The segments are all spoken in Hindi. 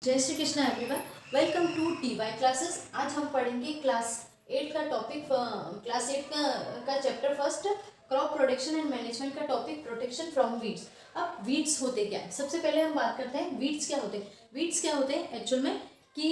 जय Shri Krishna everyone. Welcome to TY classes. आज हम पढ़ेंगे क्लास 8 का टॉपिक, क्लास 8 का chapter first, crop protection and management का टॉपिक प्रोटेक्शन फ्रॉम वीड्स। अब वीड्स होते क्या है, सबसे पहले हम बात करते हैं वीड्स क्या होते हैं। वीड्स क्या होते हैं एक्चुअल में कि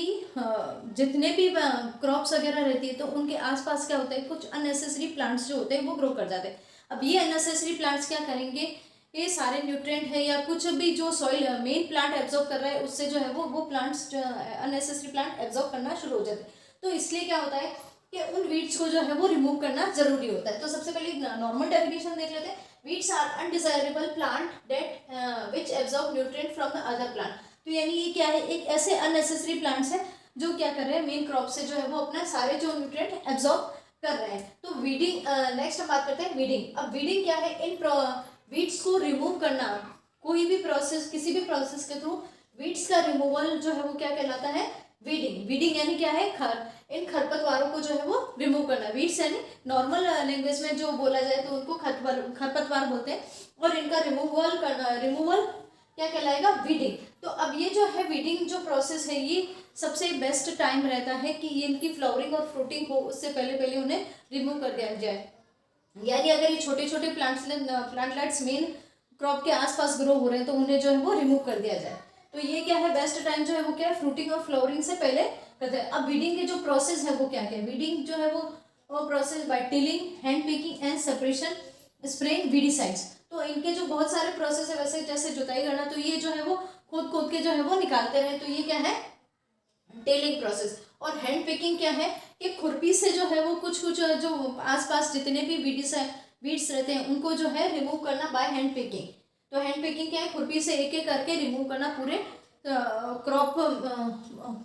जितने भी क्रॉप्स वगैरह रहती है तो उनके आसपास क्या होता है, कुछ अननेसेसरी प्लांट्स जो होते हैं वो ग्रो कर जाते हैं। अब ये अननेसेसरी प्लांट्स क्या करेंगे, ये सारे न्यूट्रिएंट है या कुछ भी जो सॉइल मेन प्लांट एब्जॉर्ब कर रहा है उससे जो है वो प्लांट्स जो अननेसेसरी प्लांट एब्जॉर्ब करना शुरू हो जाते हैं। तो इसलिए क्या होता है कि उन वीड्स को जो है वो रिमूव करना जरूरी होता है। तो सबसे पहले नॉर्मल डेफिनेशन देख लेते हैं। Weeds are undesirable plant that which absorb nutrient from the other plant. तो यानी ये क्या है, एक ऐसे अननेसेसरी प्लांट्स है जो क्या कर रहे हैं, मेन क्रॉप से जो है वो अपना सारे जो न्यूट्रिएंट एब्जॉर्ब कर रहे हैं। तो वीडिंग, नेक्स्ट हम बात करते हैं वीडिंग। अब वीडिंग क्या है, इन वीड्स को रिमूव करना, कोई भी प्रोसेस, किसी भी प्रोसेस के थ्रू वीड्स का रिमूवल जो है वो क्या कहलाता है, वीडिंग। वीडिंग यानी क्या है, इन खरपतवारों को जो है वो रिमूव करना। वीड्स यानी नॉर्मल लैंग्वेज में जो बोला जाए तो उनको खरपतवार बोलते हैं, और इनका रिमूवल करना, रिमूवल क्या कहलाएगा, वीडिंग। तो अब ये जो है वीडिंग जो प्रोसेस है, ये सबसे बेस्ट टाइम रहता है कि ये इनकी फ्लावरिंग और फ्रूटिंग हो, उससे पहले पहले उन्हें रिमूव कर दिया जाए। यानी अगर ये छोटे छोटे प्लांटलेट्स मेन क्रॉप के आसपास ग्रो हो रहे हैं तो उन्हें जो है वो रिमूव कर दिया जाए। तो ये क्या है, बेस्ट टाइम जो है वो क्या है, फ्रूटिंग और फ्लावरिंग से पहले करते हैं। अब वीडिंग के जो प्रोसेस है वो क्या है, वीडिंग जो है वो process by tilling, hand picking and separation, spraying weedicides. तो इनके जो बहुत सारे प्रोसेस है, वैसे जैसे जुताई करना, तो ये जो है वो खोद खोद के जो है वो निकालते रहे, तो ये क्या है, टेलिंग प्रोसेस। और हैंड पिकिंग क्या है कि खुरपी से जो है वो कुछ कुछ जो आसपास जितने भी वीड्स रहते हैं उनको जो है रिमूव करना बाय हैंड पिकिंग। तो हैंड पिकिंग क्या है, खुरपी से एक एक करके रिमूव करना पूरे क्रॉप,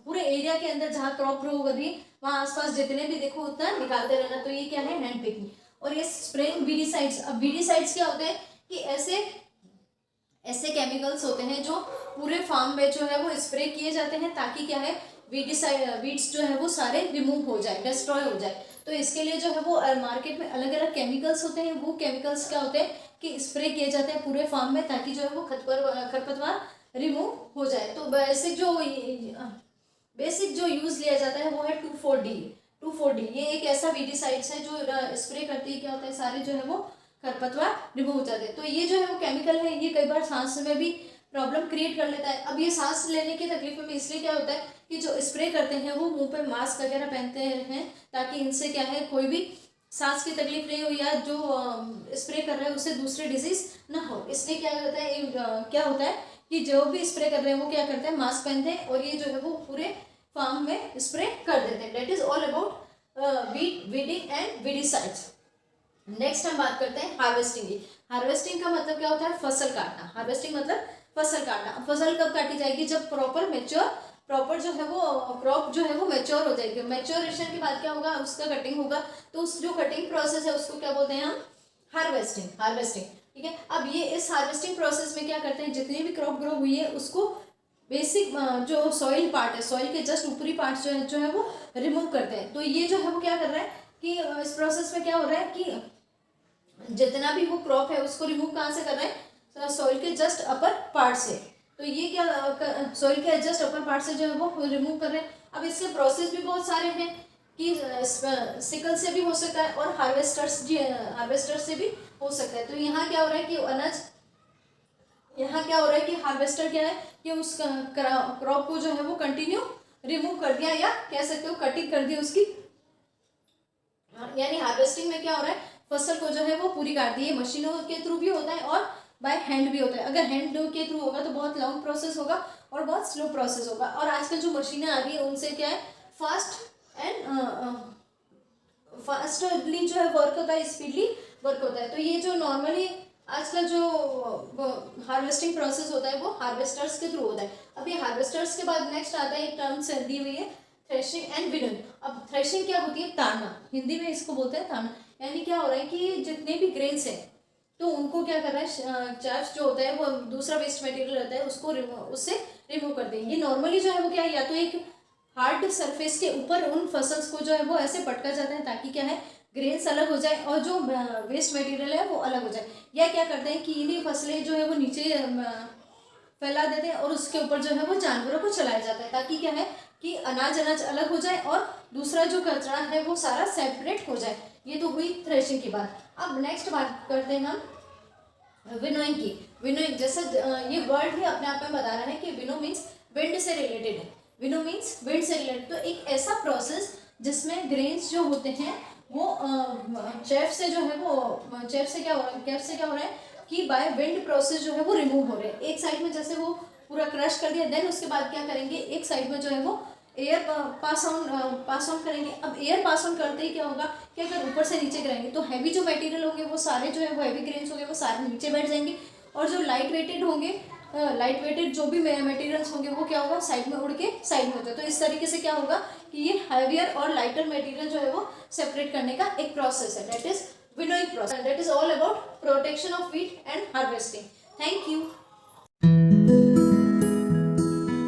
पूरे एरिया के अंदर जहाँ क्रॉप ग्रो कर रही है वहाँ आसपास जितने भी देखो उतना निकालते रहना, तो ये क्या है, हैंड पिकिंग। और ये स्प्रेइंग वीडिसाइड्स। अब वीडिसाइड्स क्या होते हैं कि ऐसे ऐसे केमिकल्स होते हैं जो पूरे फार्म में जो है वो स्प्रे किए जाते हैं, ताकि क्या है, वीड्स जो है वो सारे रिमूव हो जाए, डिस्ट्रॉय हो जाए। तो इसके लिए जो है वो मार्केट में अलग अलग केमिकल्स होते हैं। वो केमिकल्स क्या होते हैं कि स्प्रे किए जाते हैं पूरे फार्म में, ताकि जो है वो खरपतवार रिमूव हो जाए। तो बेसिक जो यूज लिया जाता है वो है 2,4-D। 2,4-D ये एक ऐसा वीडिसाइड्स है जो स्प्रे करते ही क्या होता है, सारे जो है वो खरपतवार रिमूव हो जाते हैं। तो ये जो है वो केमिकल है, ये कई बार सांस में भी प्रॉब्लम क्रिएट कर लेता है। अब ये सांस लेने की तकलीफ में इसलिए क्या होता है कि जो स्प्रे करते हैं वो मुंह पे मास्क वगैरह पहनते हैं, ताकि इनसे क्या है, कोई भी सांस की तकलीफ नहीं हो, या जो स्प्रे कर रहे हैं उससे दूसरे डिजीज ना हो। इसलिए क्या करता है, क्या होता है कि जो भी स्प्रे कर रहे हैं वो क्या करते हैं, मास्क पहनते हैं और ये जो है वो पूरे फार्म में स्प्रे कर देते हैं। That is all about weeding and weedicides. Next हम बात करते हैं हार्वेस्टिंग की। हार्वेस्टिंग का मतलब क्या होता है, फसल काटना। हार्वेस्टिंग मतलब फसल काटना। फसल कब काटी जाएगी, जब प्रॉपर जो है वो क्रॉप जो है वो मैच्योर हो जाएगी। मैच्योरेशन के बाद क्या होगा, उसका कटिंग होगा। तो उस जो कटिंग प्रोसेस है उसको क्या बोलते हैं हम, हार्वेस्टिंग। हार्वेस्टिंग, ठीक है। अब ये इस हार्वेस्टिंग प्रोसेस में क्या करते हैं, जितनी भी क्रॉप ग्रो हुई है उसको बेसिक जो सॉइल पार्ट है, सॉइल के जस्ट ऊपरी पार्ट जो है वो रिमूव करते हैं। तो ये जो है वो क्या कर रहा है कि इस प्रोसेस में क्या हो रहा है कि जितना भी वो क्रॉप है उसको रिमूव कहाँ से कर रहे हैं, सॉइल के जस्ट अपर पार्ट से। तो ये क्या, सॉइल के जस्ट अपर पार्ट से जो है वो रिमूव कर रहे हैं। अब इसके प्रोसेस भी बहुत सारे हैं कि सिकल से भी हो सकता है और हार्वेस्टर से भी हो सकता है। तो यहाँ क्या हो रहा है कि यहाँ क्या हो रहा है कि हार्वेस्टर क्या है कि उस क्रॉप को जो है वो कंटिन्यू रिमूव कर दिया, या कह सकते हो कटिंग कर दी उसकी। यानी हार्वेस्टिंग में क्या हो रहा है, फसल को जो है वो पूरी काट दी। ये मशीनों के थ्रू भी होता है और बाय हैंड भी होता है। अगर हैंड के थ्रू होगा तो बहुत लॉन्ग प्रोसेस होगा और बहुत स्लो प्रोसेस होगा। और आजकल जो मशीनें आ रही है उनसे क्या है, फास्टली जो है वर्क होता है, स्पीडली वर्क होता है। तो ये जो नॉर्मली आजकल जो हार्वेस्टिंग प्रोसेस होता है वो हार्वेस्टर्स के थ्रू होता है। अब ये हार्वेस्टर्स के बाद नेक्स्ट आता है, एक टर्म्स दी हुई है, थ्रेशिंग एंड विनोइंग। अब थ्रेशिंग क्या होती है, ताड़ना, हिंदी में इसको बोलते हैं ताड़ना। यानी क्या हो रहा है कि जितने भी ग्रेन्स हैं तो उनको क्या कर रहा है, चार्ज जो होता है वो दूसरा वेस्ट मटेरियल रहता है उसको उससे रिमूव कर देंगे। ये नॉर्मली जो है वो क्या है, या तो एक हार्ड सरफेस के ऊपर उन फसल्स को जो है वो ऐसे पटका जाता है, ताकि क्या है, ग्रेन्स अलग हो जाए और जो वेस्ट मटेरियल है वो अलग हो जाए। या क्या करते हैं कि इन्हीं फसलें जो है वो नीचे फैला देते हैं और उसके ऊपर जो है वो जानवरों को चलाया जाता है, ताकि क्या है कि अनाज अलग हो जाए और दूसरा जो कचरा है वो सारा सेपरेट हो जाए। ये तो हुई थ्रेशिंग की बात। अब नेक्स्ट बात करते हैं हम विनोइंग की। विनोइंग जैसा ये वर्ड ही अपने आप में बता रहा है कि विनो मीन्स विंड से रिलेटेड है। विनो मीन्स विंड से रिलेटेड, तो एक ऐसा प्रोसेस जिसमें ग्रेन्स जो होते हैं वो चेफ से जो है वो चेफ से क्या हो रहा है कि बाय विंड प्रोसेस जो है वो रिमूव हो रहे हैं। एक साइड में जैसे वो पूरा क्रश कर दिया, देन उसके बाद क्या करेंगे, एक साइड में जो है वो एयर पास ऑन करेंगे। अब एयर पास ऑन करते ही क्या होगा कि अगर ऊपर से नीचे गिराएंगे तो हैवी जो मटेरियल होंगे वो सारे जो है वो हैवी ग्रेन्स होंगे वो सारे नीचे बैठ जाएंगे, और जो लाइट वेटेड होंगे लाइट वेटेड जो भी मटेरियल्स होंगे वो क्या होगा साइड में उड़ के साइड में होता है। तो इस तरीके से क्या होगा कि ये हैवियर और लाइटर मटेरियल जो है वो सेपरेट करने का एक प्रोसेस है, that is winnowing process. That is all about protection of wheat and harvesting. Thank you.